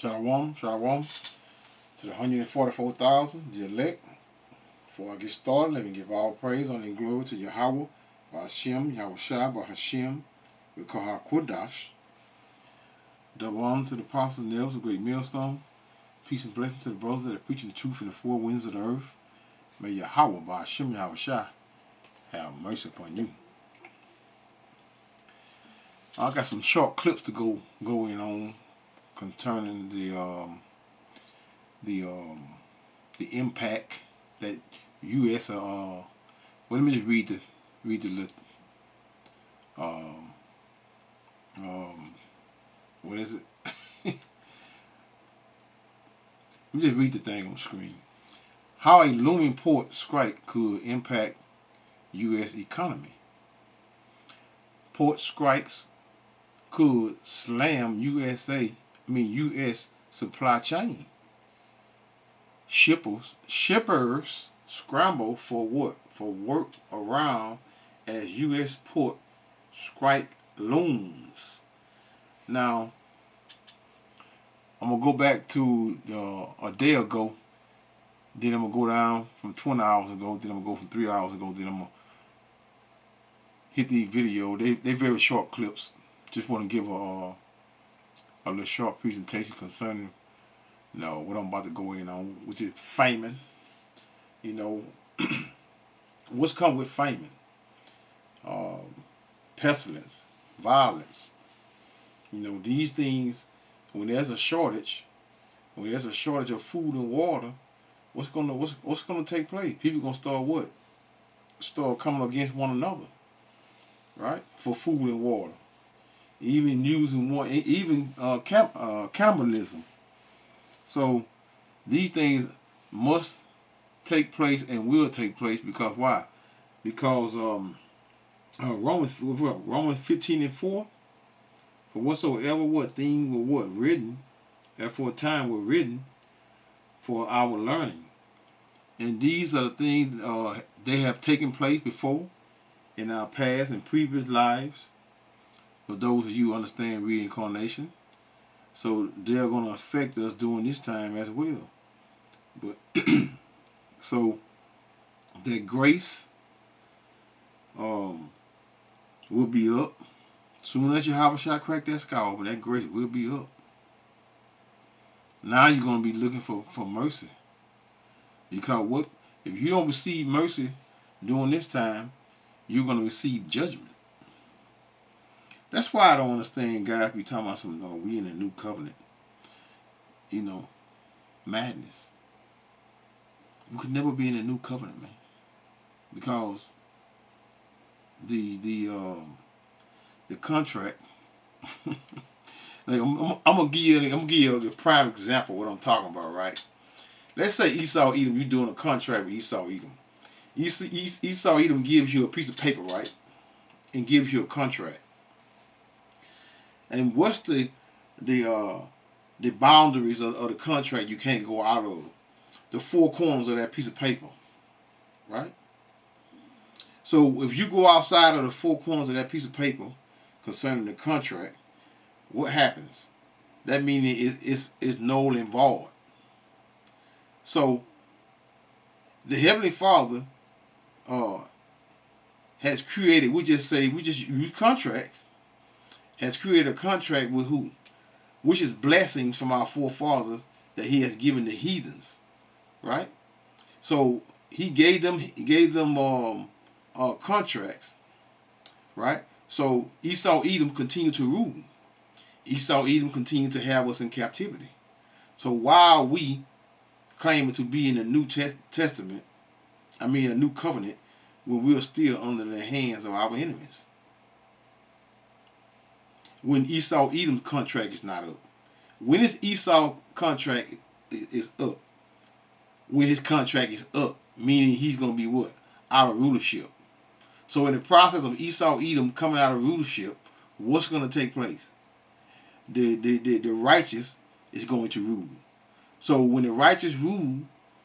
Shalom, shalom to the 144,000, the elect. Before I get started, let me give all praise, honor, and glory to Yahweh, Ba'ashem, Yahushua, Ba'Hashem, we call her Kodash. Double honor to the apostles and elders of Great Millstone. Peace and blessing to the brothers that are preaching the truth in the four winds of the earth. May Yahweh, Ba'ashem, Yahushua, have mercy upon you. I got some short clips to go in on concerning the impact that U.S. Well, let me just read the list. What is it? Let me just read the thing on the screen. How a looming port strike could impact U.S. economy. Port strikes could slam U.S. supply chain. Shippers scramble for what? For work around as U.S. port strike looms. Now, I'm going to go back to a day ago. Then I'm going to go down from 20 hours ago. Then I'm going to go from 3 hours ago. Then I'm going to hit the video. They very short clips. Just want to give a little short presentation concerning what I'm about to go in on, which is famine. What's come with famine? Pestilence, violence. These things, when there's a shortage of food and water, what's gonna take place? People gonna start what? Start coming against one another, right? For food and water. Even using cannibalism. So these things must take place and will take place because why? Because Romans 15:4, for whatsoever things were written, that for a time were written for our learning. And these are the things they have taken place before in our past and previous lives. For those of you who understand reincarnation, so they're going to affect us during this time as well. But so that grace will be up. Soon as Yahweh crack that sky open, that grace will be up. Now you're going to be looking for mercy. Because if you don't receive mercy during this time, you're going to receive judgment. That's why I don't understand guys be talking about we in a new covenant. Madness. You could never be in a new covenant, man. Because the contract like I'm gonna give you a prime example of what I'm talking about, right? Let's say Esau Edom, you're doing a contract with Esau Edom. Esau Edom gives you a piece of paper, right? And gives you a contract. And what's the boundaries of the contract you can't go out of? The four corners of that piece of paper, right? So if you go outside of the four corners of that piece of paper concerning the contract, what happens? That means it's null and void. So the Heavenly Father has created, we just use contracts, has created a contract with who? Which is blessings from our forefathers that he has given the heathens, right? So he gave them contracts, right? So Esau Edom continued to rule. Esau Edom continued to have us in captivity. So while we claiming to be in the New Testament, a new covenant, when we are still under the hands of our enemies. When Esau Edom's contract is not up. When his Esau contract is up. When his contract is up, meaning he's going to be what? Out of rulership. So in the process of Esau Edom coming out of rulership, what's going to take place? The righteous is going to rule. So when the righteous rule,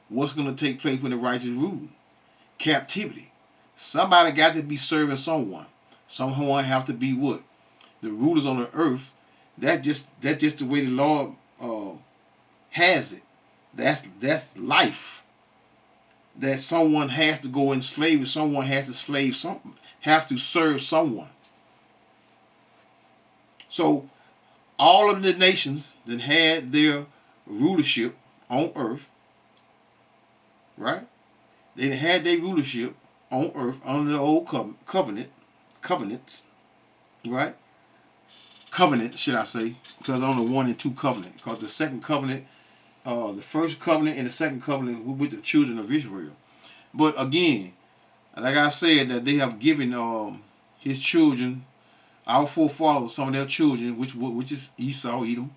what's going to take place when the righteous rule? Captivity. Somebody got to be serving someone. Someone have to be what? The rulers on the earth. That's just the way the Lord has it. That's life. That someone has to go enslave, someone has to slave something, have to serve someone. So all of the nations that had their rulership on earth, right? They had their rulership on earth under the old covenants, right? Covenant, should I say? Because on the 1 and 2 covenant. Because the second covenant, the first covenant and the second covenant were with the children of Israel. But again, like I said, that they have given his children, our forefathers, some of their children, which is Esau, Edom,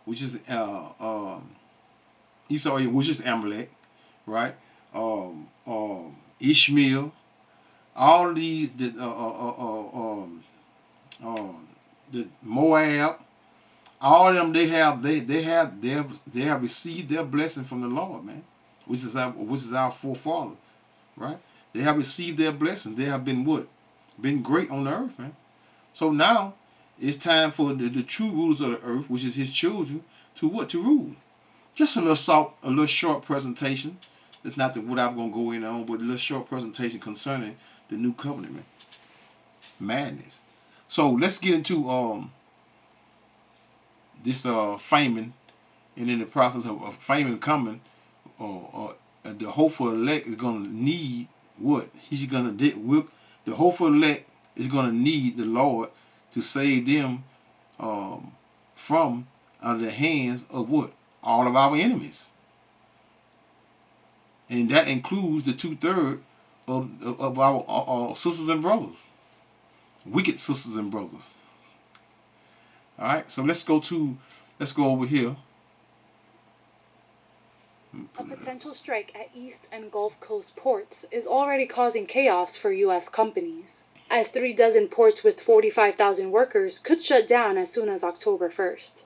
which is Esau, which is Amalek, right? Ishmael, all of these, the Moab, all of them, they have received their blessing from the Lord, man, which is our forefathers, right? They have received their blessing. They have been what? Been great on the earth, man. So now it's time for the true rulers of the earth, which is his children, to what? To rule. Just a little short presentation. That's not what I'm gonna go in on, but a little short presentation concerning the new covenant, man. Madness. So let's get into this famine, and in the process of famine coming, the hopeful elect is gonna need what? The hopeful elect is gonna need the Lord to save them from under the hands of what? All of our enemies. And that includes the 2/3 of our sisters and brothers. Wicked sisters and brothers. Alright, so let's go over here. A potential strike at East and Gulf Coast ports is already causing chaos for U.S. companies, as 36 ports with 45,000 workers could shut down as soon as October 1st.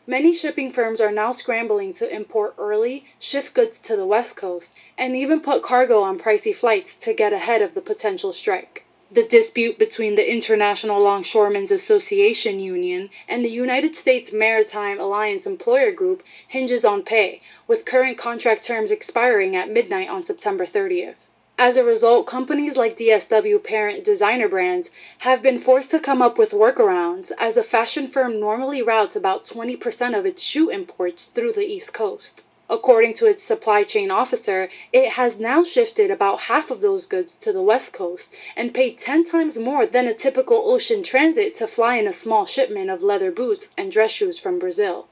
Many shipping firms are now scrambling to import early, shift goods to the West Coast, and even put cargo on pricey flights to get ahead of the potential strike. The dispute between the International Longshoremen's Association Union and the United States Maritime Alliance Employer Group hinges on pay, with current contract terms expiring at midnight on September 30th. As a result, companies like DSW parent Designer Brands have been forced to come up with workarounds, as the fashion firm normally routes about 20% of its shoe imports through the East Coast. According to its supply chain officer, it has now shifted about half of those goods to the West Coast and paid 10 times more than a typical ocean transit to fly in a small shipment of leather boots and dress shoes from Brazil.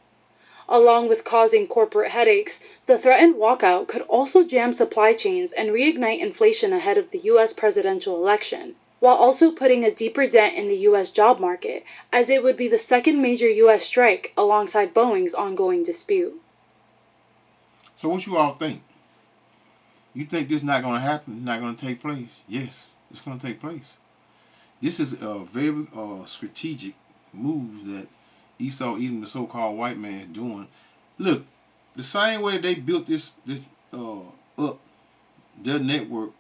Along with causing corporate headaches, the threatened walkout could also jam supply chains and reignite inflation ahead of the U.S. presidential election, while also putting a deeper dent in the U.S. job market, as it would be the second major U.S. strike alongside Boeing's ongoing dispute. So what you all think? You think this is not going to happen? Not going to take place? Yes, it's going to take place. This is a very strategic move that Esau, even the so-called white man, is doing. Look, the same way they built this up, their network,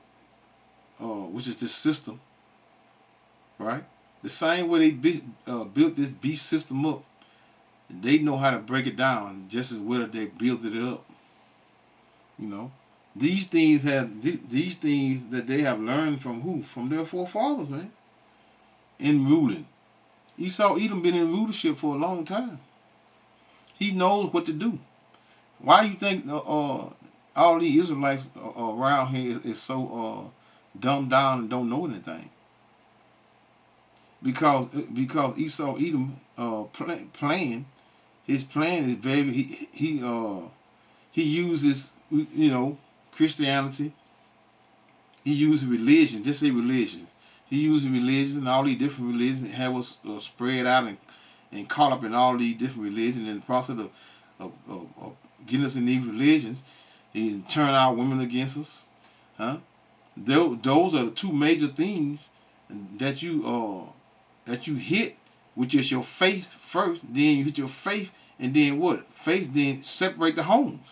which is this system, right? The same way they built this beast system up, they know how to break it down just as well as they built it up. You know, these things that they have learned from who? From their forefathers, man. In ruling, Esau Edom been in rulership for a long time. He knows what to do. Why you think all these Israelites around here is so dumbed down and don't know anything? Because Esau Edom plan, his plan is very he uses Christianity. He uses religion, just say religion. He uses religion and all these different religions and have us spread out and caught up in all these different religions. In the process of getting us in these religions, he turn our women against us. Huh? Those are the two major things that you hit, which is your faith first. Then you hit your faith, and then what? Faith then separate the homes.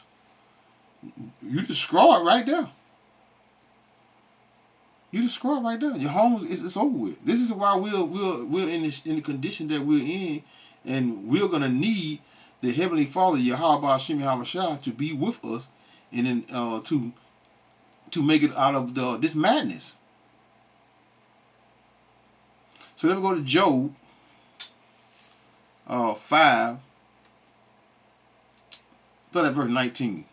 You destroy it right there. You destroy it right there. Your homes it's over with. This is why we're in the condition that we're in, and we're gonna need the Heavenly Father, Yahweh Hashem Yahushua, to be with us and then to make it out of this madness. So let me go to Job 5, start at verse 19.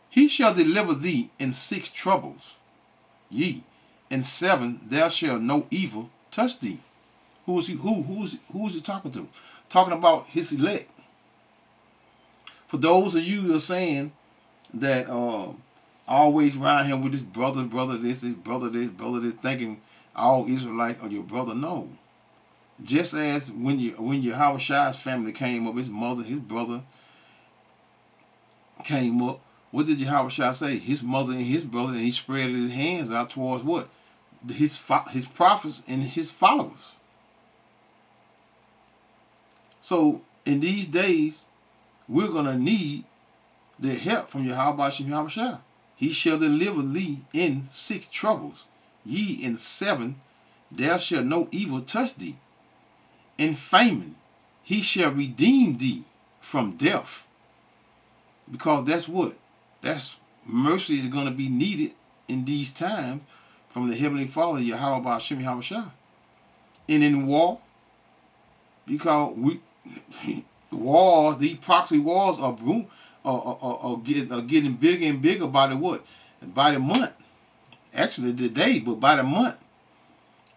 He shall deliver thee in 6 troubles, yea, in 7 there shall no evil touch thee. Who is he talking to? Talking about his elect. For those of you who are saying that always around him with his brother this, his brother this, thinking all Israelites are your brother. No. Just as when Yahushua's family came up, his mother, his brother came up, what did Yahushua say? His mother and his brother, and he spread his hands out towards what? His prophets and his followers. So in these days, we're going to need the help from Yahweh Shem Yahushua. He shall deliver thee in 6 troubles, ye in 7 there shall no evil touch thee. In famine he shall redeem thee from death. Because that's what? That's mercy is going to be needed in these times from the Heavenly Father, Yahweh Shem Yahushua. And in war, because wars, these proxy wars are getting bigger and bigger by the what? By the month. Actually the day, but by the month.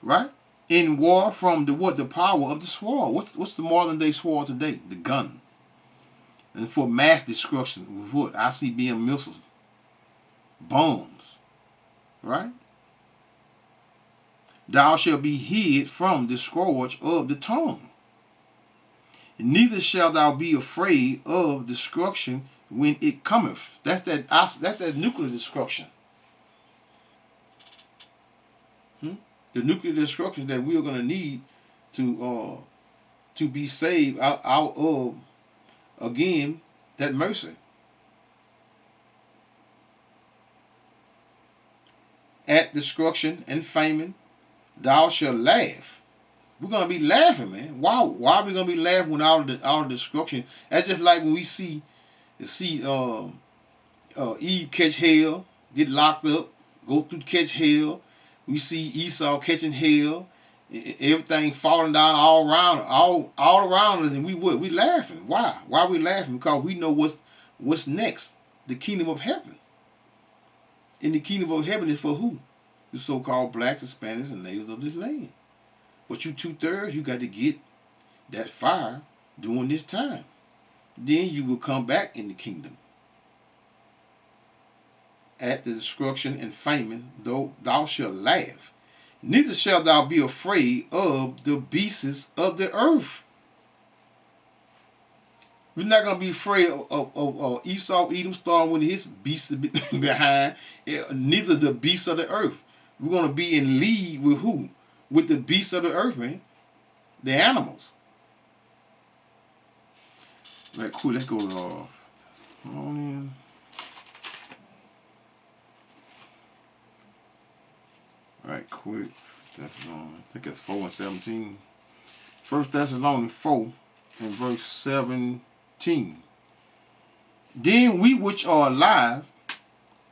Right? In war from the what? The power of the sword. What's the modern day sword today? The gun. And for mass destruction with what? ICBM missiles. Bombs. Right? Thou shalt be hid from the scourge of the tongue. Neither shalt thou be afraid of destruction when it cometh. That's that nuclear destruction. The nuclear destruction that we are going to need to be saved out of, again, that mercy. At destruction and famine, thou shalt laugh. We're going to be laughing, man. Why are we going to be laughing when all the destruction? That's just like when we see Eve catch hell, get locked up, go through catch hell. We see Esau catching hell, everything falling down all around us, and we laughing. Why? Why are we laughing? Because we know what's next. The kingdom of heaven. And the kingdom of heaven is for who? The so-called blacks, Hispanics, and natives of this land. But you 2/3, you got to get that fire during this time. Then you will come back in the kingdom. At the destruction and famine, though thou shalt laugh, neither shalt thou be afraid of the beasts of the earth. We're not going to be afraid of Esau, Edom, starting with his beasts behind, neither the beasts of the earth. We're going to be in league with who? With the beasts of the earth, man. The animals. Right, cool. Let's go to Right, quick. I think that's 4 and 17. 1 Thessalonians 4 and verse 17. Then we which are alive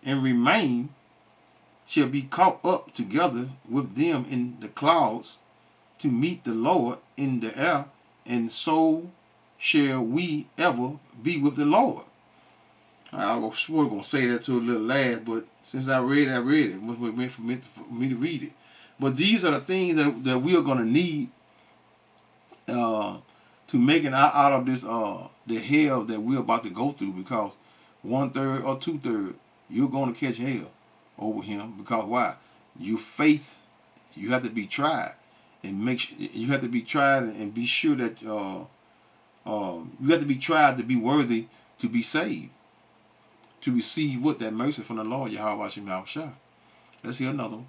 and remain shall be caught up together with them in the clouds to meet the Lord in the air, and so shall we ever be with the Lord. I was sure going to say that to a little last, but since I read it. It must be meant for me to read it. But these are the things that we are going to need to make it out of this the hell that we're about to go through, because 1/3 or 2/3 you're going to catch hell over him. Because why? Your faith, you have to be tried, and you have to be tried and be sure that you have to be tried to be worthy to be saved, to receive what? That mercy from the Lord, Yahweh Shem Yahushua. Let's hear another one.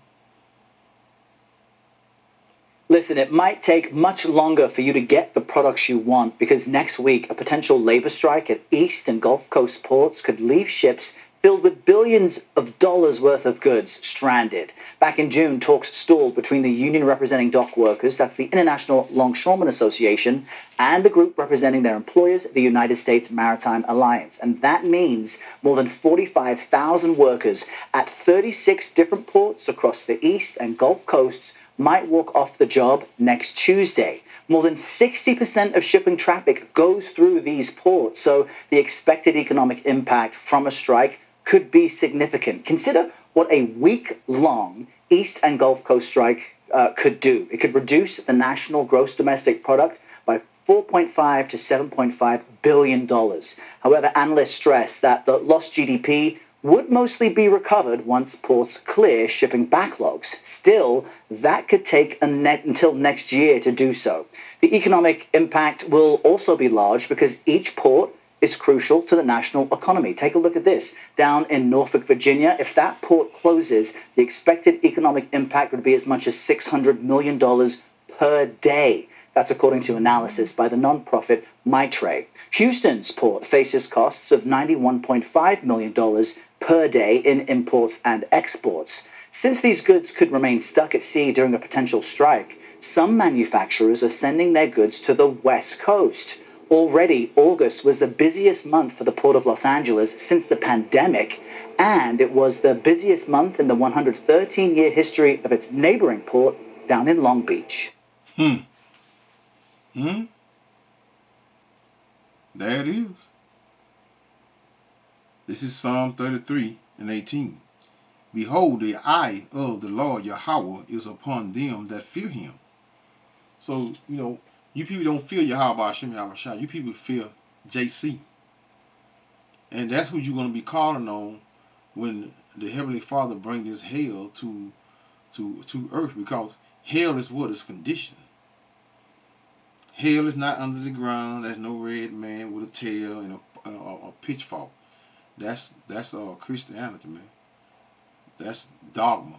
Listen, it might take much longer for you to get the products you want, because next week a potential labor strike at East and Gulf Coast ports could leave ships filled with billions of dollars worth of goods stranded. Back in June, talks stalled between the union representing dock workers, that's the International Longshoremen Association, and the group representing their employers, the United States Maritime Alliance. And that means more than 45,000 workers at 36 different ports across the East and Gulf coasts might walk off the job next Tuesday. More than 60% of shipping traffic goes through these ports, so the expected economic impact from a strike could be significant. Consider what a week-long East and Gulf Coast strike could do. It could reduce the national gross domestic product by $4.5 to $7.5 billion. However, analysts stress that the lost GDP would mostly be recovered once ports clear shipping backlogs. Still, that could take until next year to do so. The economic impact will also be large because each port is crucial to the national economy. Take a look at this. Down in Norfolk, Virginia, if that port closes, the expected economic impact would be as much as $600 million per day. That's according to analysis by the nonprofit Maitre. Houston's port faces costs of $91.5 million per day in imports and exports. Since these goods could remain stuck at sea during a potential strike, some manufacturers are sending their goods to the West Coast. Already, August was the busiest month for the Port of Los Angeles since the pandemic, and it was the busiest month in the 113-year history of its neighboring port down in Long Beach. There it is. This is Psalm 33 and 18. Behold, the eye of the Lord Yahweh is upon them that fear him. So, you people don't fear Yahweh Hashem Yahweh Shai. You people fear JC. And that's what you're going to be calling on when the Heavenly Father brings this hell to earth, because hell is what is conditioned. Hell is not under the ground. There's no red man with a tail and a pitchfork. That's Christianity, man. That's dogma,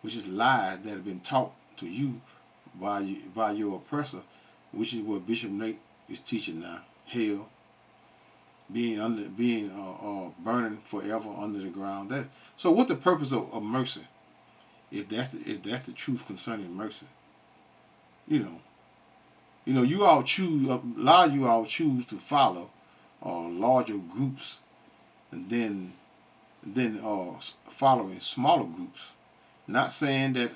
which is lies that have been taught to you by your oppressor, which is what Bishop Nate is teaching now. Hell, being burning forever under the ground. So what's the purpose of mercy? If that's the truth concerning mercy, you all choose. A lot of you all choose to follow larger groups, and then following smaller groups. Not saying that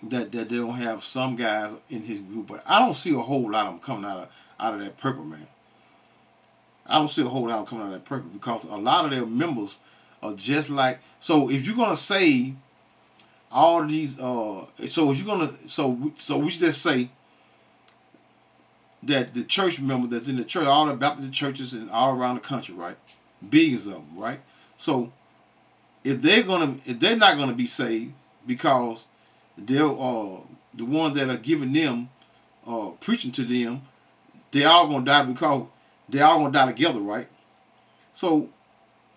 that they don't have some guys in his group, but I don't see a whole lot of them coming out of that purple, man. I don't see a whole lot of them coming out of that purple, because a lot of their members are just like. So if you're gonna say all of these, so we just say that the church member that's in the church, all the Baptist churches and all around the country, right? Billions of them, right? So if they're not gonna be saved because they're the ones that are giving them, preaching to them, they all gonna die because they all gonna die together, right? So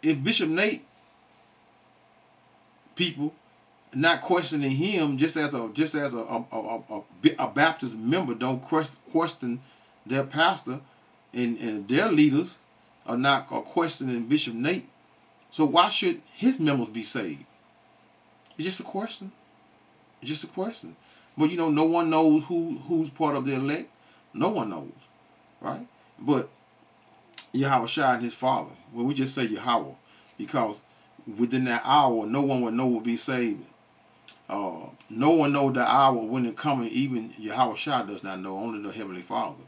if Bishop Nate people not questioning him, just as a Baptist member don't question their pastor, and their leaders are not questioning Bishop Nate, so why should his members be saved? It's just a question. It's just a question. But no one knows who's part of the elect. No one knows, right? But Yahweh Shai and his father. Well, we just say Yahweh, because within that hour, no one would know will be saved. No one knows the hour when it coming. Even Yahweh Shai does not know. Only the Heavenly Father,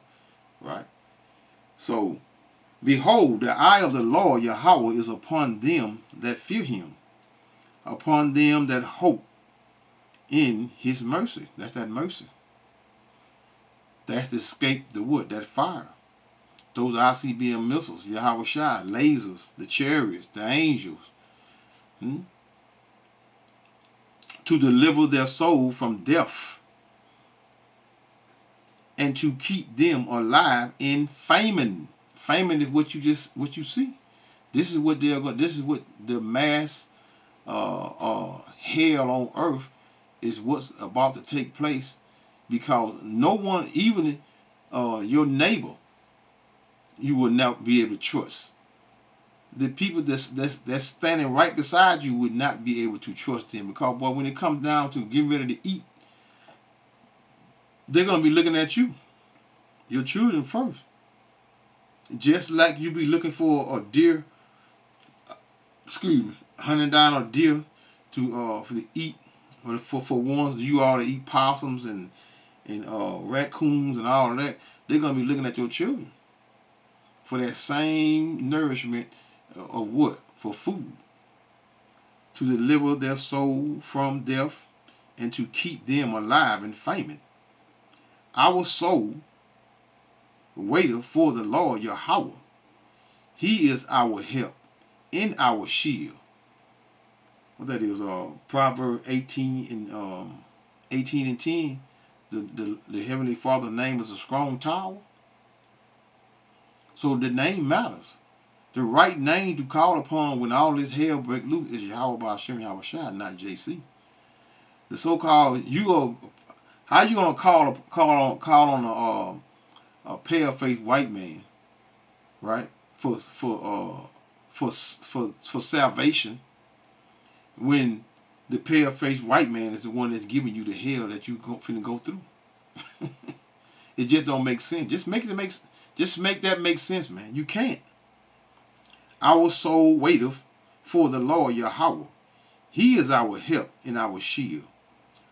right? So, behold, the eye of the Lord Yahweh is upon them that fear him, upon them that hope in his mercy. That's that mercy. That's to escape the wood, that fire. Those ICBM missiles, Yahweh Shai, lasers, the chariots, the angels. To deliver their soul from death and to keep them alive in famine. Famine is what you see. This is what this is what the mass hell on earth is, what's about to take place, because no one, even your neighbor, you will not be able to trust. the people that's standing right beside you would not be able to trust them, because boy, when it comes down to getting ready to eat, they're gonna be looking at you, your children first. Just like you be looking for a deer, hunting down a deer to eat, for ones you ought to eat possums and raccoons and all of that. They're gonna be looking at your children for that same nourishment of what? For food. To deliver their soul from death and to keep them alive in famine. Our soul waiteth for the Lord Yahweh. He is our help and our shield. What that is, Proverbs 18 and 10. The Heavenly Father's name is a strong tower. So the name matters. The right name to call upon when all this hell break loose is Yahweh Ba'Shem Yahweh Shai, not JC. The so-called how you gonna call on a pale-faced white man, right? For salvation, when the pale-faced white man is the one that's giving you the hell that you finna go through. It just don't make sense. Just make that make sense, man. You can't. Our soul waiteth for the Lord Yahweh. He is our help and our shield.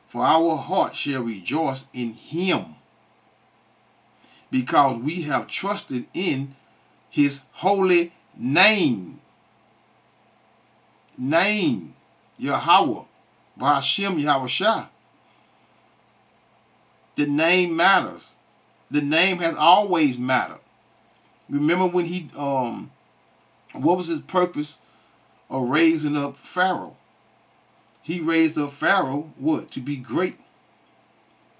For our heart shall rejoice in him, because we have trusted in his holy name. Name, Yahweh, Ba'Shem Yahweh Shai. The name matters. The name has always mattered. Remember when he, what was his purpose of raising up Pharaoh? He raised up Pharaoh, what? To be great.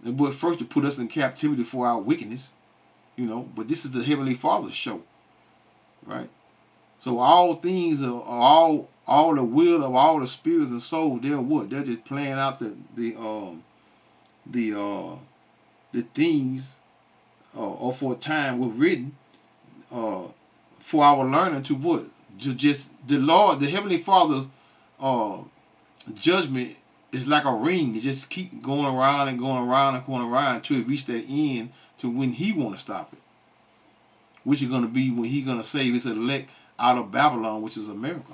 But first to put us in captivity for our wickedness, but this is the Heavenly Father's show, right? So all things are all the will of all the spirits and souls, they're what? They're just playing out the things or for a time was written for our learning to what? Just the Lord, the Heavenly Father's judgment is like a ring. It just keep going around and going around and going around until it reach that end to when he want to stop it. Which is going to be when he's going to save his elect out of Babylon, which is America.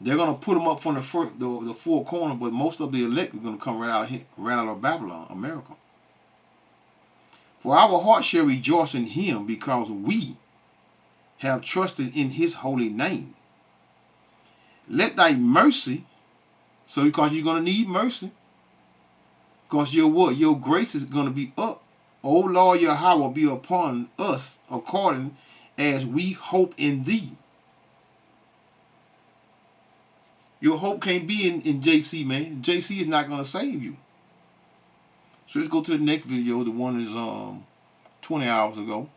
They're going to put them up from the four corner, but most of the elect are going to come right out of Babylon, America. For our heart shall rejoice in him, because we have trusted in his holy name. Let thy mercy, so because you're going to need mercy, because your grace is going to be up. O Lord Yahweh, be upon us according as we hope in thee. Your hope can't be in JC, man. JC is not going to save you. So let's go to the next video. The one is 20 hours ago.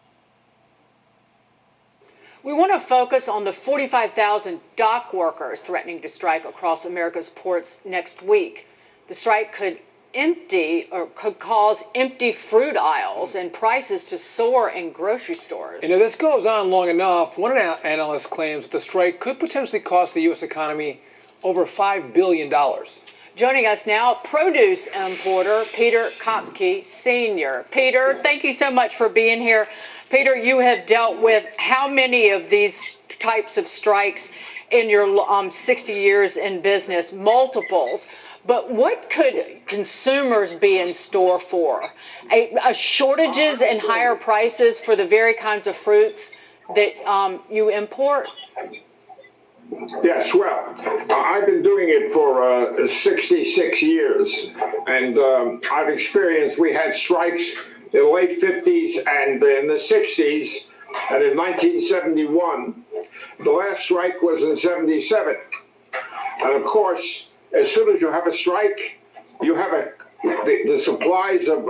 We want to focus on the 45,000 dock workers threatening to strike across America's ports next week. The strike could cause empty fruit aisles and prices to soar in grocery stores. And if this goes on long enough, one analyst claims the strike could potentially cost the U.S. economy over $5 billion. Joining us now, produce importer Peter Kopke Sr. Peter, thank you so much for being here. Peter, you have dealt with how many of these types of strikes in your 60 years in business? Multiples. But what could consumers be in store for? Shortages and higher prices for the very kinds of fruits that you import? Yes, well, I've been doing it for 66 years, and I've experienced, we had strikes in the late 50s and in the 60s, and in 1971, the last strike was in 77. And of course, as soon as you have a strike, you have the supplies of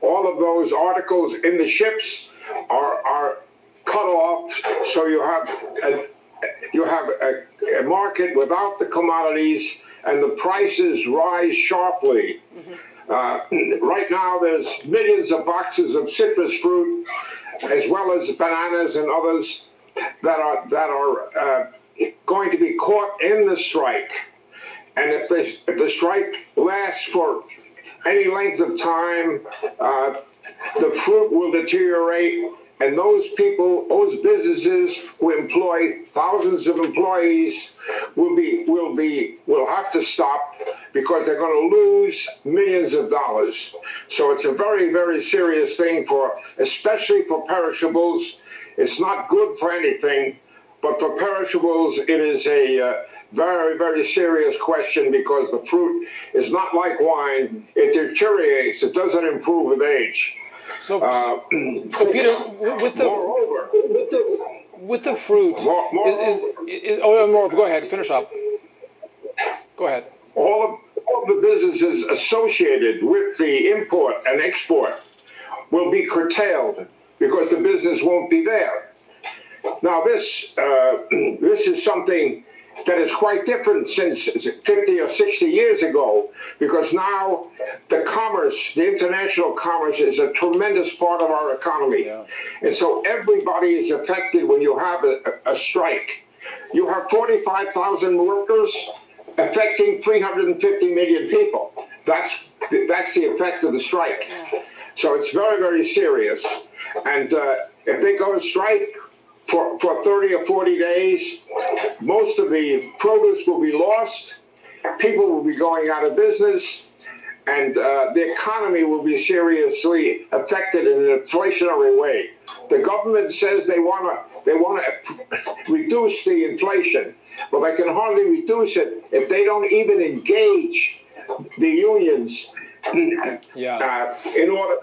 all of those articles in the ships are cut off, so you have a market without the commodities, and the prices rise sharply. Right now, there's millions of boxes of citrus fruit, as well as bananas and others, that are going to be caught in the strike. And if the strike lasts for any length of time, the fruit will deteriorate, and those people, those businesses who employ thousands of employees will have to stop because they're going to lose millions of dollars. So it's a very, very serious thing especially for perishables. It's not good for anything, but for perishables, it is a very, very serious question because the fruit is not like wine. It deteriorates. It doesn't improve with age. So Peter, Moreover, with the fruit, go ahead, finish up. Go ahead. All of the businesses associated with the import and export will be curtailed because the business won't be there. Now, this is something that is quite different since 50 or 60 years ago, because now the international commerce is a tremendous part of our economy. Yeah. And so everybody is affected when you have a strike. You have 45,000 workers affecting 350 million people. That's the effect of the strike. Yeah. So it's very, very serious. And if they go to strike for 30 or 40 days, most of the produce will be lost, people will be going out of business, and the economy will be seriously affected in an inflationary way. The government says they want to reduce the inflation, but they can hardly reduce it if they don't even engage the unions in order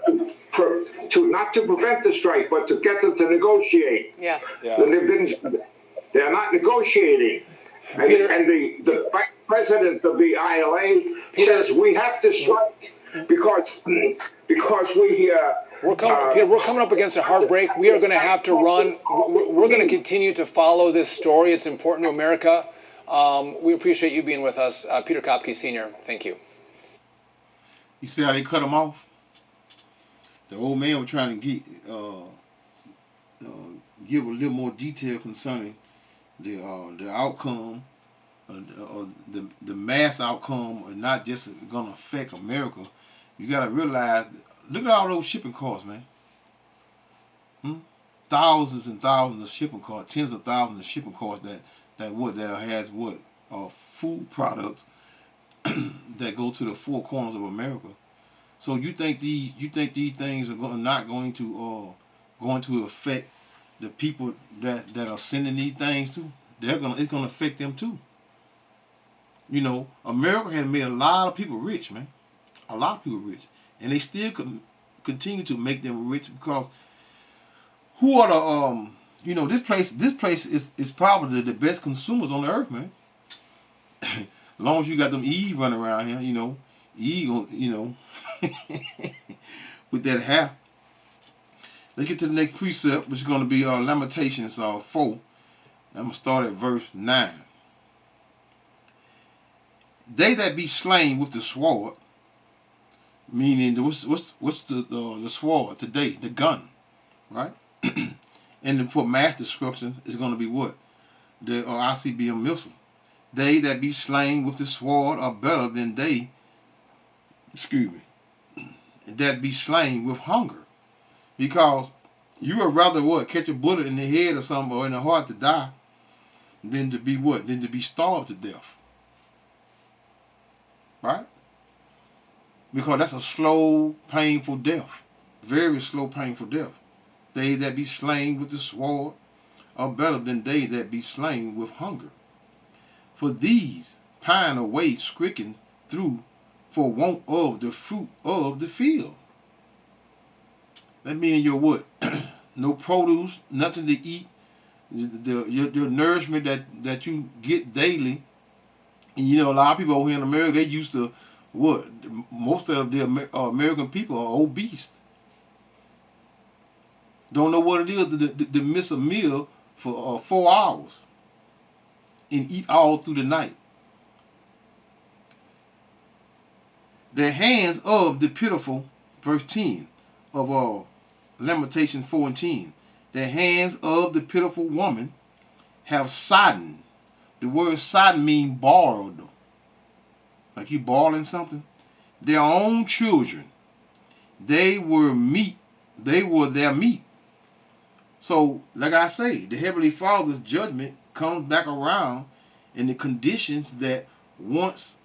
to not to prevent the strike, but to get them to negotiate. Yeah. They're not negotiating. And the president of the ILA says we have to strike because we're coming up against a hard break. We are going to have to run. We're going to continue to follow this story. It's important to America. We appreciate you being with us, Peter Kopke Sr. Thank you. You see how they cut him off? The old man was trying to give a little more detail concerning the outcome, the mass outcome, are not just going to affect America. You got to realize, look at all those shipping costs, man. Thousands and thousands of shipping costs, tens of thousands of shipping costs that has food products that go to the four corners of America. So you think these things are not going to affect the people that are sending these things to? It's gonna affect them too. You know, America has made a lot of people rich, man. A lot of people rich, and they still continue to make them rich because who are the this place is probably the best consumers on the earth, man. As long as you got them Eve running around here, Eve, with that hair. Let's get to the next precept, which is going to be Lamentations 4. I'm going to start at verse 9. They that be slain with the sword, meaning what's the sword today? The gun, right? And then for mass destruction is going to be what? The ICBM missile. They that be slain with the sword are better than they, that be slain with hunger. Because you would rather catch a bullet in the head or something or in the heart to die than to be Than to be starved to death. Right? Because that's a slow, painful death. Very slow, painful death. They that be slain with the sword are better than they that be slain with hunger. For these pine away stricken through for want of the fruit of the field. That meaning your what? No produce, nothing to eat. Your nourishment that you get daily. And a lot of people over here in America, they used to what? Most of the American people are obese. Don't know what it is to miss a meal for 4 hours and eat all through the night. The hands of the pitiful, verse 10 of Lamentations 4 and 10. the hands of the pitiful woman have sodden. The word sodden means boiled. Like you boiling something. Their own children. They were meat. They were their meat. So, like I say, the Heavenly Father's judgment comes back around in the conditions that once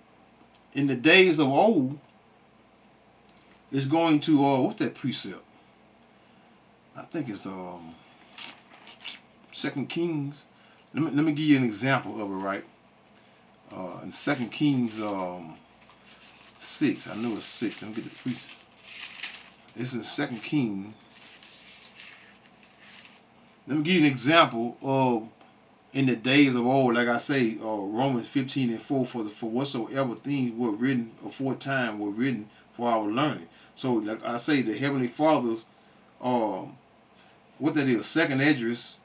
in the days of old is going to, what's that precept? I think it's 2 Kings. Let me give you an example of it, right? In 2 Kings 6, I know it's 6. Let me get the precept. It's in 2 Kings. Let me give you an example of in the days of old, like I say, Romans 15:4, for whatsoever things were written aforetime were written for our learning. So, like I say, the Heavenly Father's, what that is, 2nd Esdras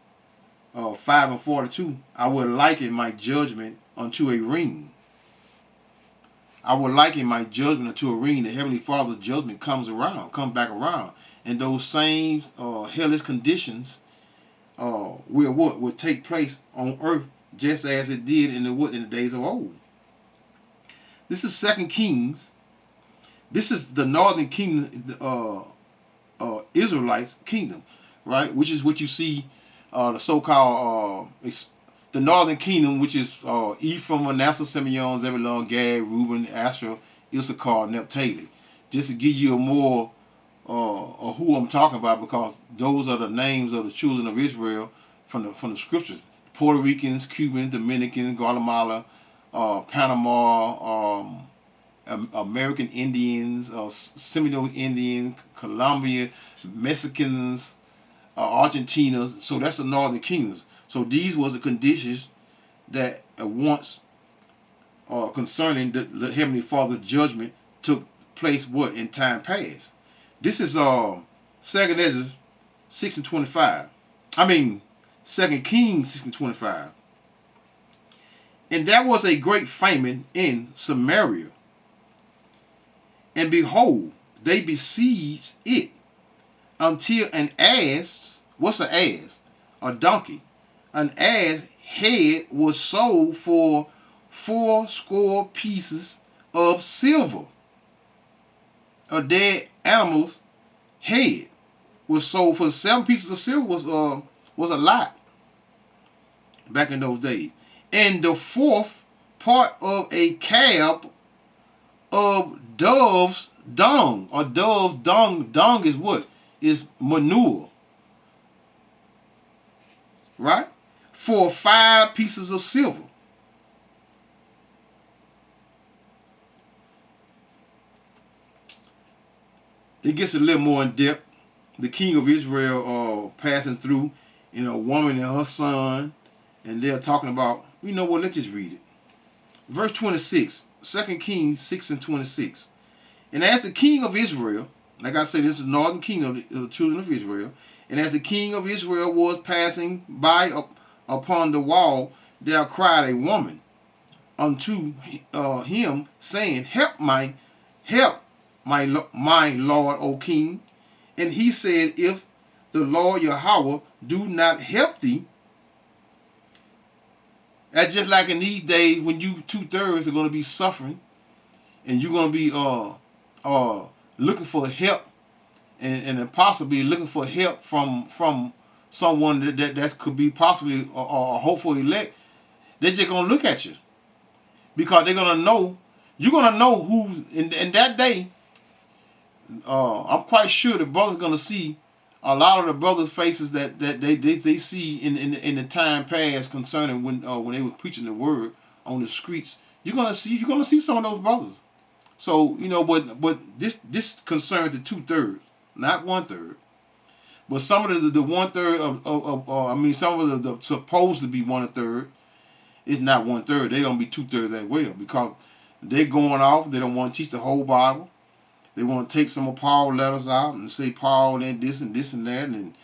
5:42, I will liken my judgment unto a ring. I will liken my judgment unto a ring. The Heavenly Father's judgment comes back around. And those same hellish conditions will take place on earth just as it did in the days of old. This is 2 Kings. This is the northern kingdom, Israelites kingdom, right? Which is what you see, the so-called the northern kingdom, which is Ephraim, Manasseh, Simeon, Zebulun, Gad, Reuben, Asher, Issachar, Naphtali. Just to give you a more of who I'm talking about, because those are the names of the children of Israel from the scriptures: Puerto Ricans, Cubans, Dominicans, Guatemala, Panama, American Indians, Seminole Indians, Colombia, Mexicans, Argentina. So that's the northern kingdoms. So these was the conditions that once concerning the Heavenly Father's judgment took place in time past. This is 2nd Esdras 6:25. I mean 2 Kings 6:25. And there was a great famine in Samaria. And behold, they besieged it until an ass, what's an ass? A donkey. An ass head was sold for 80 pieces of silver. A dead animal's head was sold for 7 pieces of silver. Was a lot back in those days. And the 4th part of a cab of dove's dung, or dove's dung. Dung is what? Is manure, right? For 5 pieces of silver. It gets a little more in depth. The king of Israel passing through, a woman and her son, and they're talking about, you know what, let's just read it. Verse 26, 2 Kings 6:26. And as the king of Israel, like I said, this is the northern kingdom of the children of Israel, and as the king of Israel was passing by upon the wall, there cried a woman unto him, saying, Help my Lord, O king. And he said, If the Lord Yahweh do not help thee. That's just like in these days when you 2/3 are going to be suffering, and you're going to be looking for help, and possibly looking for help from someone that could be possibly a hopeful elect. They're just going to look at you, because they're going to know, you're going to know who in that day. I'm quite sure the brother's going to see a lot of the brothers' faces that they see in the time past concerning when they were preaching the word on the streets. You're gonna see some of those brothers. So but this concerns the 2/3, not 1/3. But some of the 1/3 of some of the supposed to be 1/3 is not 1/3. They're gonna be 2/3 as well, because they're going off. They don't want to teach the whole Bible. They want to take some of Paul's letters out and say Paul and this and that, and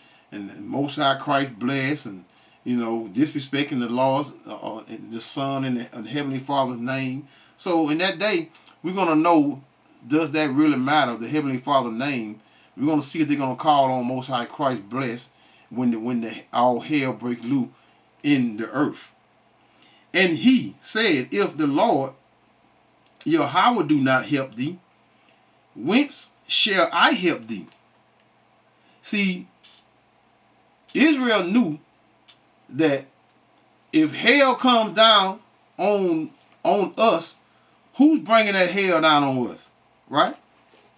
Most High Christ bless, and disrespecting the laws, the Son and the Heavenly Father's name. So in that day, we're gonna know, does that really matter? The Heavenly Father's name. We're gonna see if they're gonna call on Most High Christ bless, when the all hell break loose in the earth. And he said, if the Lord Yahweh do not help thee, whence shall I help thee? See, Israel knew that if hell comes down on us, who's bringing that hell down on us, right?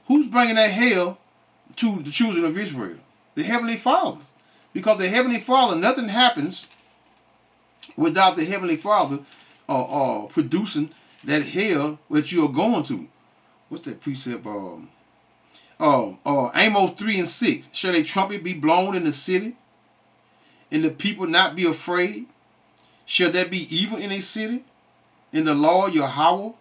Who's bringing that hell to the children of Israel? The Heavenly Father. Because the Heavenly Father, nothing happens without the Heavenly Father producing that hell that you are going to. What's that precept? Amos 3 and 6. Shall a trumpet be blown in the city, and the people not be afraid? Shall there be evil in a city, and the Lord Yahweh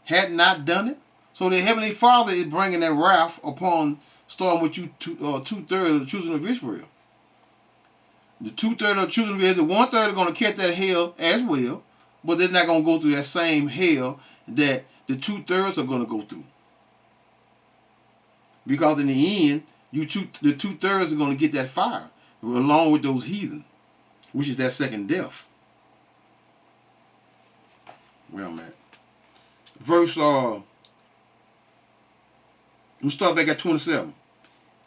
had not done it? So the Heavenly Father is bringing that wrath upon, starting with you, two-thirds of the children of Israel. The two-thirds of the children of Israel, the one-third are going to catch that hell as well, but they're not going to go through that same hell that the two-thirds are going to go through. Because in the end, the two-thirds are going to get that fire, along with those heathen, which is that second death. Well, man. Verse, we'll start back at 27.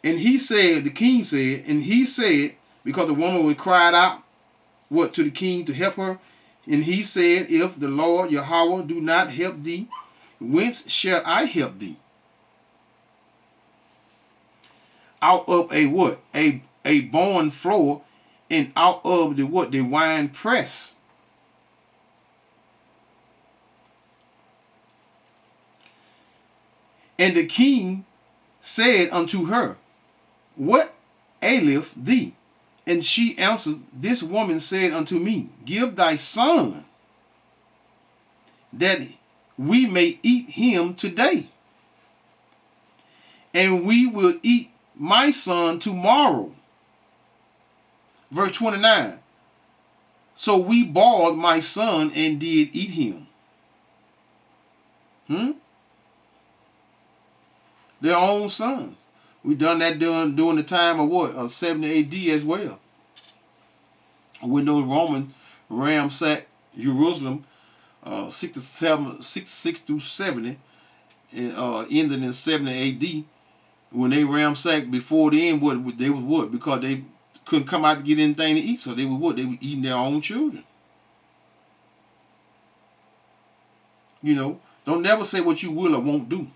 And he said, the king said, and he said, because the woman was cried out, to the king to help her? And he said, if the Lord Yahweh do not help thee, whence shall I help thee? Out of a what? A barn floor, and out of the what? The wine press. And the king said unto her, what aileth thee? And she answered, this woman said unto me, give thy son, that we may eat him today, and we will eat my son tomorrow. Verse 29. So we boiled my son and did eat him. Their own sons. We done that during the time of what? Of 70 AD as well. When those Romans ransacked Jerusalem, 66 through 70, ended in 70 AD. When they ransacked before the end, they was what? Because they couldn't come out to get anything to eat, so they were what? They were eating their own children. You know, don't never say what you will or won't do.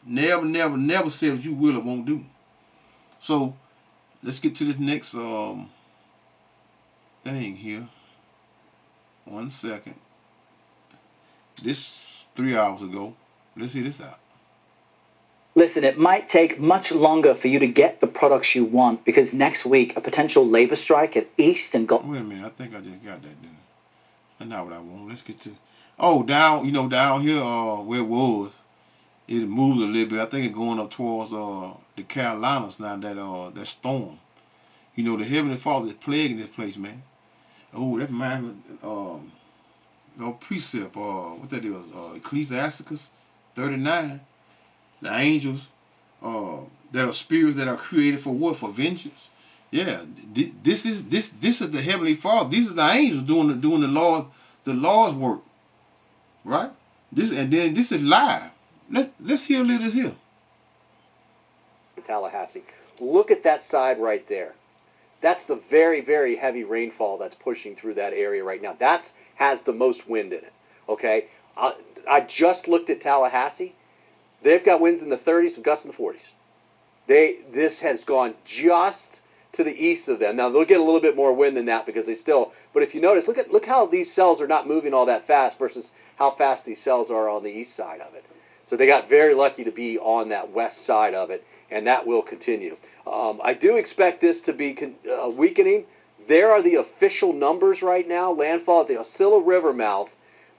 Never, never, never say what you will or won't do. So, let's get to the next thing here. 1 second. This 3 hours ago. Let's hear this out. Listen, it might take much longer for you to get the products you want because next week a potential labor strike at East and Gulf. Wait a minute, I think I just got that, didn't I? That's not what I want. Let's get to. Down here where it was. It moved a little bit. I think it's going up towards the Carolinas now, that storm. You know, the Heavenly Father is plaguing this place, man. Oh, that reminds me precept, what that is, Ecclesiasticus 39. The angels that are spirits that are created for what? For vengeance. Yeah, this is the Heavenly Father. These are the angels doing the Lord's work. Right? This is live. Let's hear a little of this here. Tallahassee. Look at that side right there. That's the very, very heavy rainfall that's pushing through that area right now. That has the most wind in it. Okay? I just looked at Tallahassee. They've got winds in the 30s and gusts in the 40s. This has gone just to the east of them. Now they'll get a little bit more wind than that because but if you notice, look how these cells are not moving all that fast versus how fast these cells are on the east side of it. So they got very lucky to be on that west side of it, and that will continue. I do expect this to be weakening. There are the official numbers right now. Landfall at the Osceola River mouth,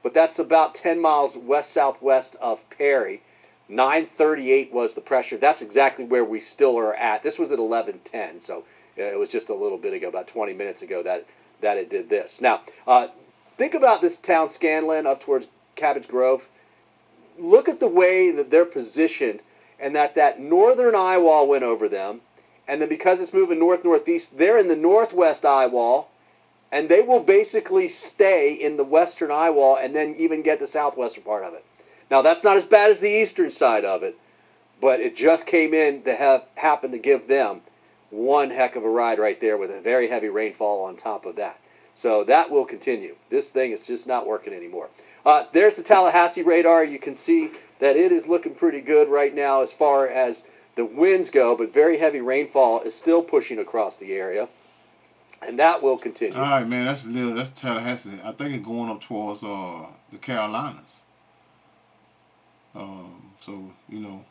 but that's about 10 miles west-southwest of Perry. 938 was the pressure. That's exactly where we still are at. This was at 1110, so it was just a little bit ago, about 20 minutes ago, that it did this. Now, think about this town, Scanlon, up towards Cabbage Grove. Look at the way that they're positioned and that northern eye wall went over them, and then because it's moving north-northeast, they're in the northwest eye wall, and they will basically stay in the western eye wall and then even get the southwestern part of it. Now, that's not as bad as the eastern side of it, but it just came in to have happened to give them one heck of a ride right there with a very heavy rainfall on top of that. So that will continue. This thing is just not working anymore. There's the Tallahassee radar. You can see that it is looking pretty good right now as far as the winds go, but very heavy rainfall is still pushing across the area, and that will continue. All right, man. That's Tallahassee. I think it's going up towards the Carolinas. So you know,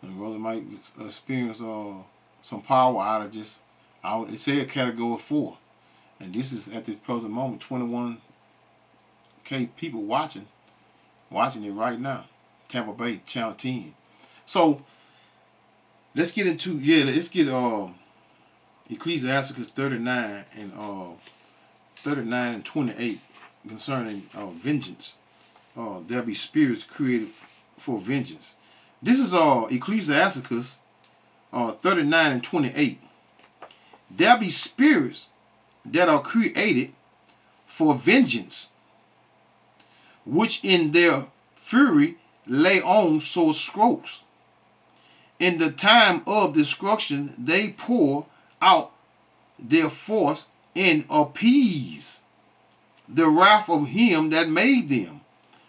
and brother might experience some power outages. It said Category 4, and this is at this present moment 21K people watching it right now. Tampa Bay Channel 10. So let's get Ecclesiasticus 39 and 28 concerning vengeance. There'll be spirits created for vengeance. This is Ecclesiasticus 39 and 28. There'll be spirits that are created for vengeance, which in their fury lay on sore strokes. In the time of destruction, they pour out their force and appease the wrath of him that made them.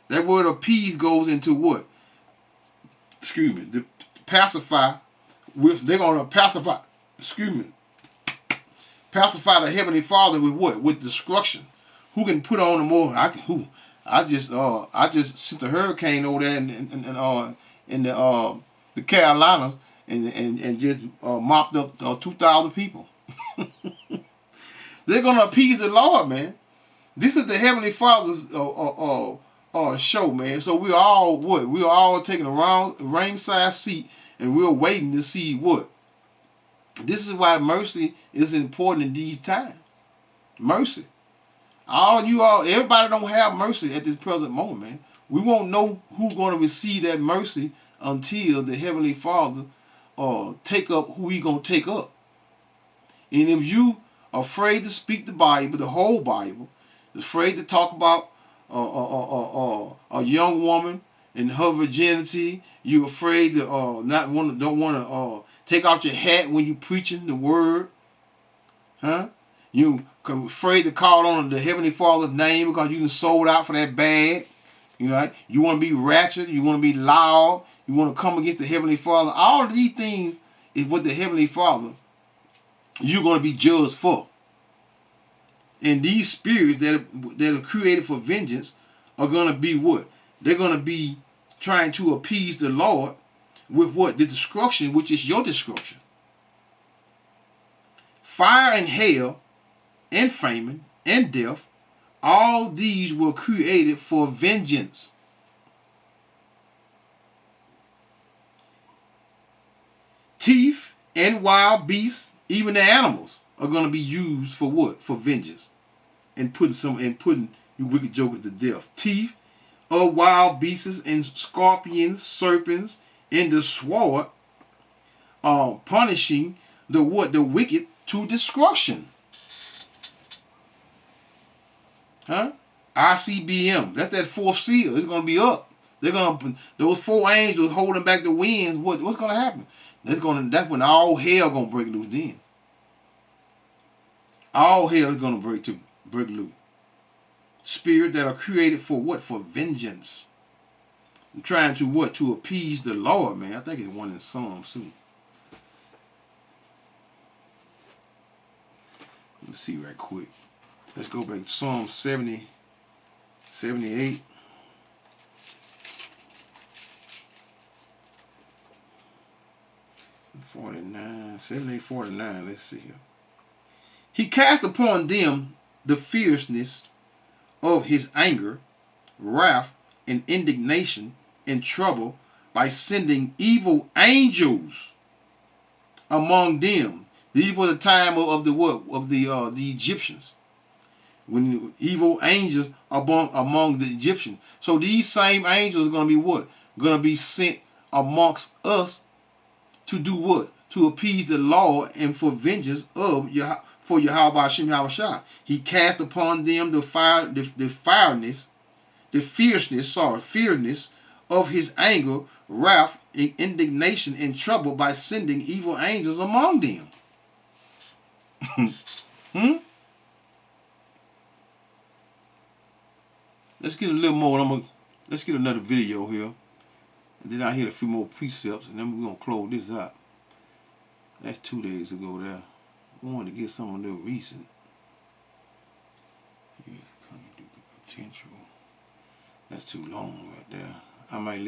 That word appease goes into what? To pacify. They're going to pacify. Pacify the Heavenly Father with what? With destruction. Who can put on the more? I just sent a hurricane over there in the Carolinas and just mopped up 2,000 people. They're gonna appease the Lord, man. This is the Heavenly Father's show, man. So we're all taking a ringside seat, and we're waiting to see what. This is why mercy is important in these times. Mercy. Everybody don't have mercy at this present moment, man. We won't know who's going to receive that mercy until the Heavenly Father take up who he going to take up. And if you are afraid to speak the Bible, the whole Bible, afraid to talk about a young woman and her virginity, you're afraid to don't want to take out your hat when you preaching the word, huh? You afraid to call on the Heavenly Father's name because you can sold out for that bag. You know, you want to be ratchet, you want to be loud, you want to come against the Heavenly Father. All of these things is what the Heavenly Father you're going to be judged for. And these spirits that are created for vengeance are going to be what? They're going to be trying to appease the Lord with what? The destruction, which is your destruction. Fire and hail and famine and death, all these were created for vengeance. Teeth and wild beasts, even the animals, are going to be used for what? For vengeance. And putting you wicked jokers to death. Teeth of wild beasts and scorpions, serpents, and the sword, punishing the wicked to destruction. Huh? ICBM. That's that fourth seal. It's going to be up. Those four angels holding back the winds. What's going to happen? That's when all hell going to break loose then. All hell is going to break loose. Spirits that are created for what? For vengeance. I'm trying to what? To appease the Lord, man. I think it's one in Psalms too. Let me see right quick. Let's go back to Psalm 70, 78. And 49, 78, 49. Let's see here. He cast upon them the fierceness of his anger, wrath, and indignation and trouble by sending evil angels among them. These were the time of the Egyptians, when evil angels among the Egyptians. So these same angels are going to be what? Going to be sent amongst us to do what? to appease the Lord and for vengeance of for Yahweh Hashem Yahushua. He cast upon them the fierceness of his anger, wrath, indignation, and trouble by sending evil angels among them. Let's get a little more. Let's get another video here. And then I hit a few more precepts, and then we're going to close this out. That's 2 days ago there. I wanted to get some of the recent. Yes, potential. That's too long right there. I might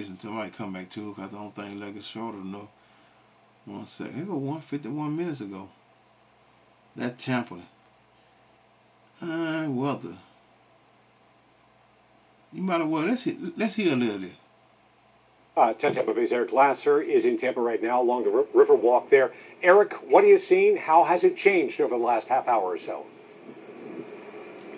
come back to it because I don't think like it's short enough. 1 second. Here go 151 minutes ago. That Tampa. Weather. You might as well, let's hear a little bit. 10 Tampa Bay's Eric Lasser is in Tampa right now along the river walk there. Eric, what are you seeing? How has it changed over the last half hour or so?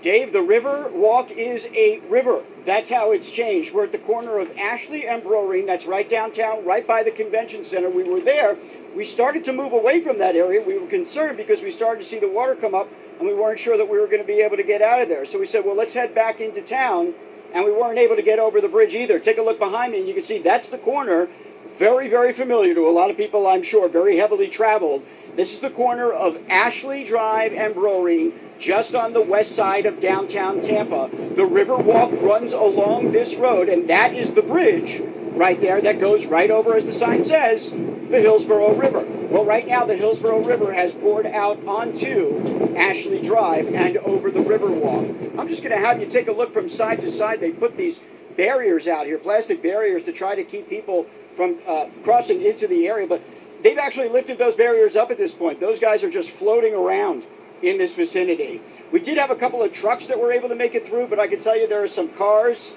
Dave, the river walk is a river. That's how it's changed. We're at the corner of Ashley and Broering. That's right downtown, right by the convention center. We were there. We started to move away from that area. We were concerned because we started to see the water come up, and we weren't sure that we were going to be able to get out of there. So we said, well, let's head back into town, and we weren't able to get over the bridge either. Take a look behind me, and you can see that's the corner. Very, very familiar to a lot of people, I'm sure, very heavily traveled. This is the corner of Ashley Drive and Broering, just on the west side of downtown Tampa. The river walk runs along this road, and that is the bridge right there that goes right over, as the sign says, the Hillsborough River. Well, right now the Hillsborough River has poured out onto Ashley Drive and over the river walk. I'm just going to have you take a look from side to side. They put these barriers out here, plastic barriers, to try to keep people from crossing into the area, but they've actually lifted those barriers up at this point. Those guys are just floating around in this vicinity. We did have a couple of trucks that were able to make it through, but I can tell you there are some cars.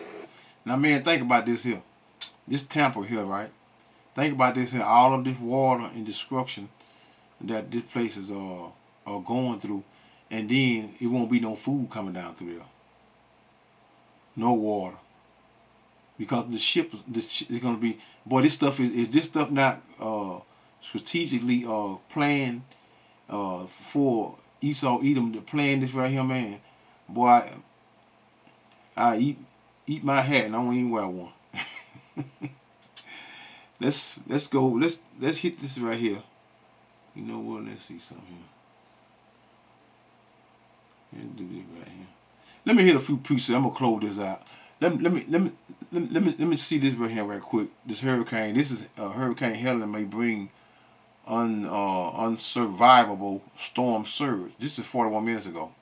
Now, man, think about this here. This Tampa here, right? Think about this here. All of this water and destruction that this place is are going through, and then it won't be no food coming down through there. No water. Because the ship is going to be, boy, this stuff is this stuff not strategically planned for Esau Edom to plan this right here, man. Boy, I eat my hat and I won't even wear one. Let's go. Let's hit this right here. You know what? Let's see something here. Let's do this right here. Let me hit a few pieces. I'm gonna close this out. Let me see this right here right quick. This hurricane. This is Hurricane Helen may bring unsurvivable storm surge. This is 41 minutes ago.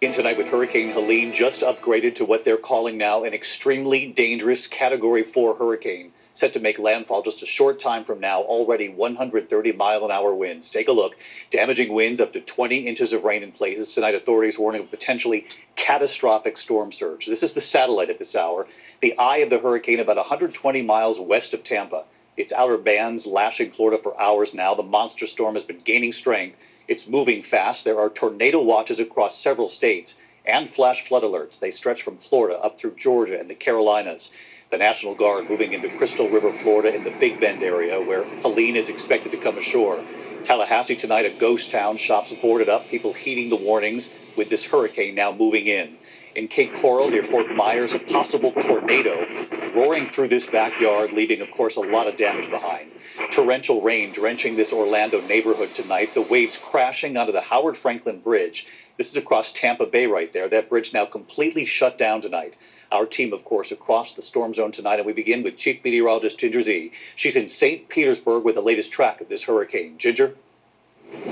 In tonight with Hurricane Helene just upgraded to what they're calling now an extremely dangerous Category 4 hurricane, set to make landfall just a short time from now. Already 130 mile-an-hour winds. Take a look. Damaging winds up to 20 inches of rain in places. Tonight, authorities warning of potentially catastrophic storm surge. This is the satellite at this hour. The eye of the hurricane about 120 miles west of Tampa. Its outer bands lashing Florida for hours now. The monster storm has been gaining strength. It's moving fast. There are tornado watches across several states and flash flood alerts. They stretch from Florida up through Georgia and the Carolinas. The National Guard moving into Crystal River, Florida, in the Big Bend area where Helene is expected to come ashore. Tallahassee tonight, a ghost town, shops boarded up, people heeding the warnings with this hurricane now moving in. In Cape Coral near Fort Myers, a possible tornado roaring through this backyard, leaving, of course, a lot of damage behind. Torrential rain drenching this Orlando neighborhood tonight. The waves crashing onto the Howard Franklin Bridge. This is across Tampa Bay right there. That bridge now completely shut down tonight. Our team, of course, across the storm zone tonight, and we begin with Chief Meteorologist Ginger Z. She's in St. Petersburg with the latest track of this hurricane. Ginger?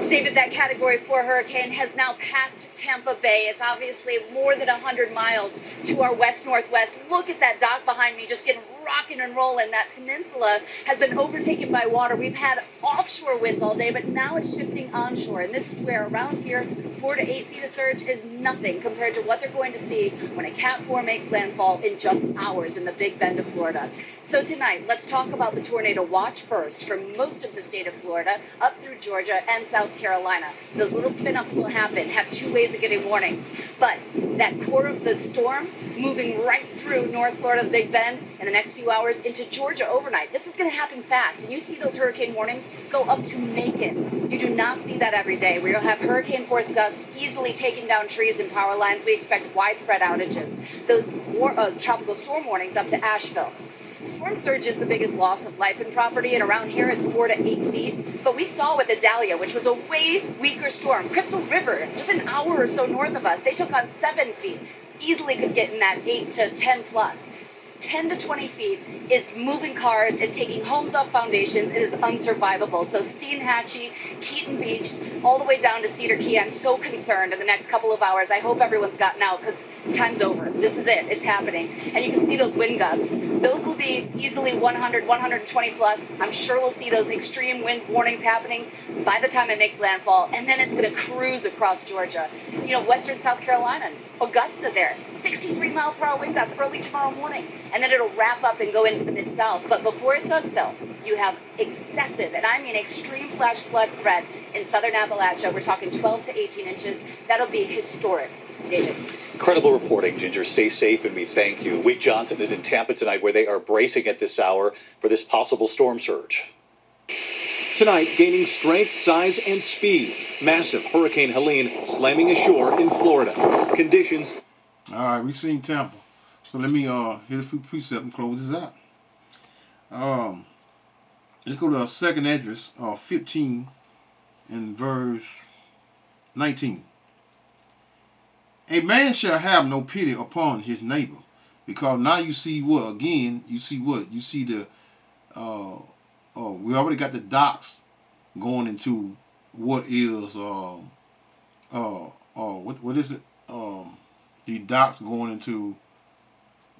David, that Category 4 hurricane has now passed Tampa Bay. It's obviously more than 100 miles to our west-northwest. Look at that dock behind me just getting rocking and rolling. That peninsula has been overtaken by water. We've had offshore winds all day, but now it's shifting onshore. And this is where around here, 4 to 8 feet of surge is nothing compared to what they're going to see when a Cat 4 makes landfall in just hours in the Big Bend of Florida. So tonight, let's talk about the tornado watch first from most of the state of Florida up through Georgia and South Carolina. Those little spin-ups will happen, have 2 ways of getting warnings. But that core of the storm moving right through North Florida, the Big Bend, in the next few hours into Georgia overnight. This is going to happen fast. And you see those hurricane warnings go up to Macon. You do not see that every day. We'll have hurricane force gusts easily taking down trees and power lines. We expect widespread outages. Those tropical storm warnings up to Asheville. Storm surge is the biggest loss of life and property, and around here it's 4 to 8 feet. But we saw with Idalia, which was a way weaker storm. Crystal River, just an hour or so north of us, they took on 7 feet. Easily could get in that 8 to 10 plus. 10 to 20 feet is moving cars, it's taking homes off foundations, it is unsurvivable. So Steinhatchee, Keaton Beach, all the way down to Cedar Key, I'm so concerned in the next couple of hours. I hope everyone's gotten out because time's over. This is it, it's happening. And you can see those wind gusts. Those will be easily 100, 120 plus. I'm sure we'll see those extreme wind warnings happening by the time it makes landfall, and then it's gonna cruise across Georgia. You know, western South Carolina, Augusta there, 63-mile-per-hour wind gusts early tomorrow morning. And then it'll wrap up and go into the Mid-South. But before it does so, you have excessive, and I mean extreme flash flood threat in southern Appalachia. We're talking 12 to 18 inches. That'll be historic. David. Incredible reporting, Ginger. Stay safe, and we thank you. Wade Johnson is in Tampa tonight, where they are bracing at this hour for this possible storm surge. Tonight, gaining strength, size, and speed. Massive Hurricane Helene slamming ashore in Florida. Conditions. All right, we've seen Tampa. So let me hit a few precepts and close this out. Let's go to our second address, 15 and verse 19. A man shall have no pity upon his neighbor, because now you see what? Again, you see what? You see the, we already got the docks going into what is, what is it? The docks going into,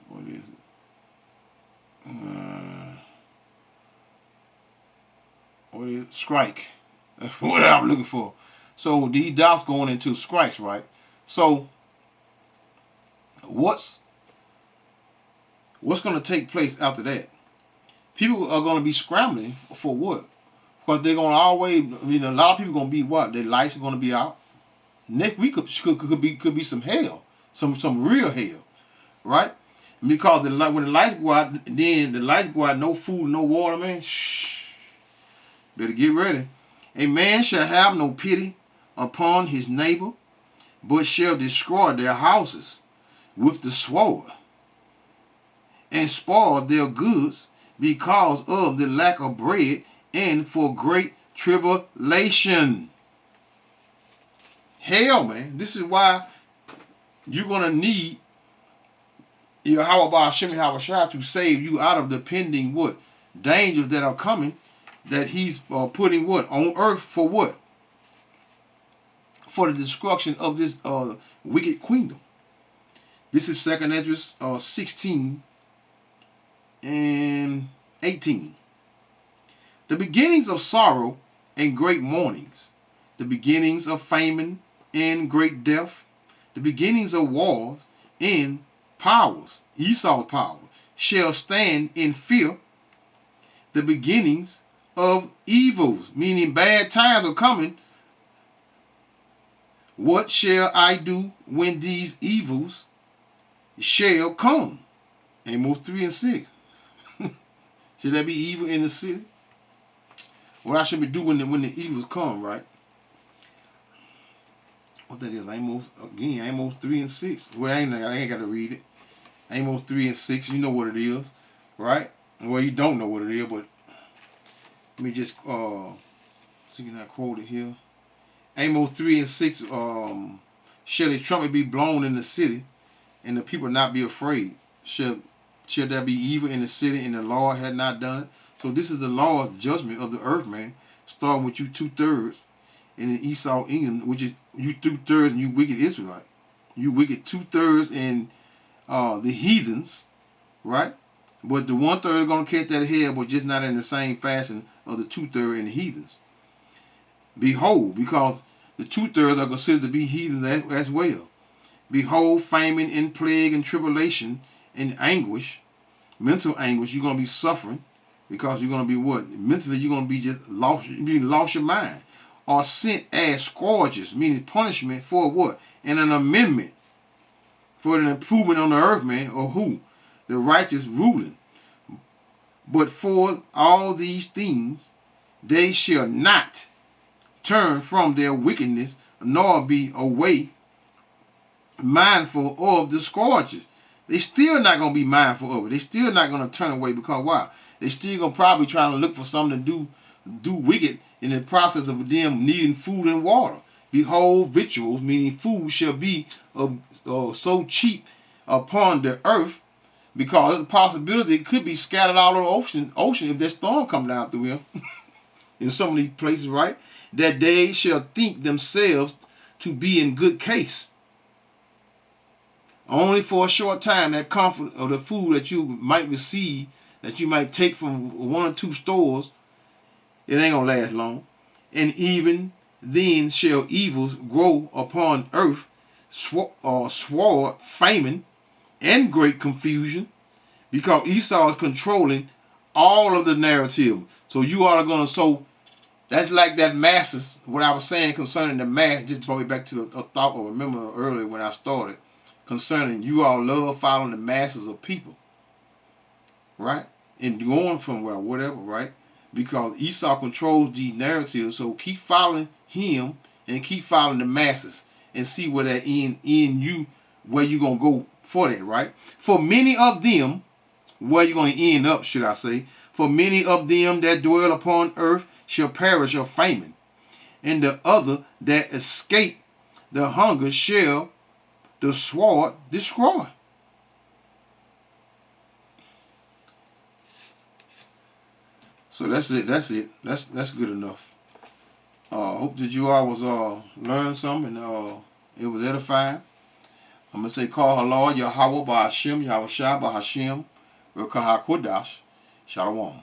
what is it? What is it? Strike. That's what I'm looking for. So these docks going into strikes, right? So what's going to take place after that? People are going to be scrambling for what? Because they're going to always, a lot of people are going to be what? Their lights are going to be out. Next week could be some hell, some real hell, right? Because when the lights go out, then the lights go out, no food, no water, man. Shh. Better get ready. A man shall have no pity upon his neighbor, but shall destroy their houses with the sword, and spoil their goods because of the lack of bread and for great tribulation. Hell, man, this is why you're going to need Yahweh Hashem Yahweh to save you out of the pending what? Dangers that are coming, that he's putting what? On earth for what? For the destruction of this wicked kingdom. This is 2nd Esdras 16 and 18. The beginnings of sorrow and great mournings, the beginnings of famine and great death, the beginnings of wars and powers, Esau's power, shall stand in fear, the beginnings of evils, meaning bad times are coming. What shall I do when these evils shall come? Amos 3 and 6. Should there be evil in the city? What I should be doing when the evils come, right? What that is, Amos 3 and 6. Well, I ain't got to read it. Amos 3 and 6, you know what it is, right? Well, you don't know what it is, but let me just see, can I quote it here? Amos 3 and 6, shall the trumpet be blown in the city, and the people not be afraid? Shall there be evil in the city, and the Lord had not done it? So this is the Lord's judgment of the earth, man. Starting with you 2/3, and in Esau, England, which is you 2/3 and you wicked Israelite. You wicked 2/3 and the heathens, right? But the 1/3 are going to catch that head, but just not in the same fashion of the 2/3 and the heathens. Behold, because the 2/3 are considered to be heathens as well. Behold, famine and plague and tribulation and anguish, mental anguish. You're going to be suffering because you're going to be what? Mentally, you're going to be just lost. You lost your mind. Are sent as scourges, meaning punishment for what? And an amendment for an improvement on the earth, man. Or who? The righteous ruling. But for all these things they shall not turn from their wickedness, nor be away mindful of the scourges. They still not going to be mindful of it. They still not going to turn away because why? They still going to probably try to look for something to do wicked in the process of them needing food and water. Behold, victuals, meaning food, shall be so cheap upon the earth, because there's a possibility it could be scattered all over the ocean if that storm come down through here in some of these places, right? That they shall think themselves to be in good case. Only for a short time, that comfort of the food that you might receive, that you might take from one or two stores, it ain't gonna last long. And even then shall evils grow upon earth, sword, famine, and great confusion, because Esau is controlling all of the narrative. So you are going to, so that's like that masses, what I was saying concerning the mass, just brought me back to a thought, or remember earlier when I started, concerning you all love following the masses of people, right? And going from well, whatever, right? Because Esau controls the narrative, so keep following him and keep following the masses and see where that in you, where you going to go for that, right? For many of them, where you going to end up, should I say, for many of them that dwell upon earth shall perish of famine, and the other that escape the hunger shall the sword destroy. So that's it. That's it. That's good enough. Hope that you all was learning something and it was edifying. I'm gonna say call her Lord Yahweh by Hashem, Yahweh Shai by Hashem, Rekaha Kodash, Shalom.